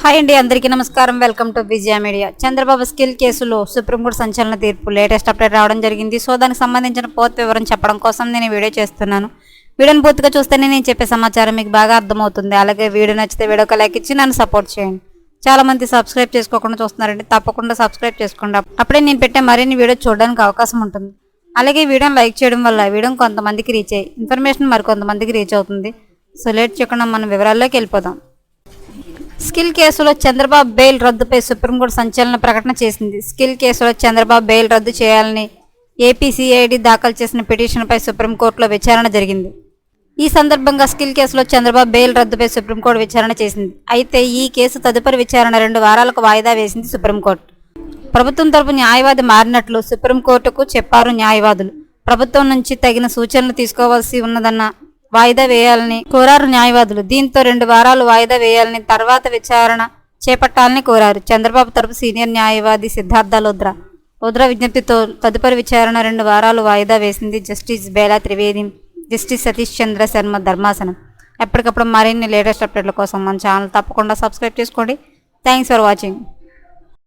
Hi అండి, అందరికీ నమస్కారం. Welcome to Vijaya media. Chandrababu skill కేసులో సుప్రీంకోర్టు సంచలన తీర్పు లేటెస్ట్ అప్డేట్ రావడం జరిగింది. సో దానికి సంబంధించిన పూర్తి వివరం చెప్పడం కోసం నేను వీడియో చేస్తున్నాను. వీడియోని పూర్తిగా చూస్తేనే నేను చెప్పే సమాచారం మీకు బాగా అర్థమవుతుంది. అలాగే వీడియో నచ్చితే వీడియోకి లైక్ ఇచ్చి నన్ను సపోర్ట్ చేయండి. చాలా మంది సబ్స్క్రైబ్ చేసుకోకుండా చూస్తున్నారండి, తప్పకుండా సబ్స్క్రైబ్ చేసుకోండి. అప్పుడే నేను పెట్టే మరిన్ని వీడియో చూడడానికి అవకాశం ఉంటుంది. అలాగే వీడియోని లైక్ చేయడం వల్ల వీడియో కొంతమందికి రీచ్ అయ్యి ఇన్ఫర్మేషన్ మరికొంతమందికి రీచ్ అవుతుంది. సో లేట్ చేయకుండా మన వివరాల్లోకి వెళ్ళిపోదాం. స్కిల్ కేసులో చంద్రబాబు బెయిల్ రద్దుపై సుప్రీంకోర్టు సంచలన ప్రకటన చేసింది. స్కిల్ కేసులో చంద్రబాబు బెయిల్ రద్దు చేయాలని ఏపీసీఐడి దాఖలు చేసిన పిటిషన్పై సుప్రీంకోర్టులో విచారణ జరిగింది. ఈ సందర్భంగా స్కిల్ కేసులో చంద్రబాబు బెయిల్ రద్దుపై సుప్రీంకోర్టు విచారణ చేసింది. అయితే ఈ కేసు తదుపరి విచారణ 2 వారాలకు వాయిదా వేసింది సుప్రీంకోర్టు. ప్రభుత్వం తరపు న్యాయవాది మారినట్లు సుప్రీంకోర్టుకు చెప్పారు న్యాయవాదులు. ప్రభుత్వం నుంచి తగిన సూచనలు తీసుకోవాల్సి ఉన్నదన్న వాయిదా వేయాలని కోరారు న్యాయవాదులు. దీంతో 2 వారాలు వాయిదా వేయాలని, తర్వాత విచారణ చేపట్టాలని కోరారు. చంద్రబాబు తరపు సీనియర్ న్యాయవాది సిద్ధార్థ లోద్రా విజ్ఞప్తితో తదుపరి విచారణ 2 వారాలు వాయిదా వేసింది జస్టిస్ బేలా త్రివేది, జస్టిస్ సతీష్ చంద్ర శర్మ ధర్మాసనం. ఎప్పటికప్పుడు మరిన్ని లేటెస్ట్ అప్డేట్ల కోసం మన ఛానల్ తప్పకుండా సబ్స్క్రైబ్ చేసుకోండి. Thanks for watching.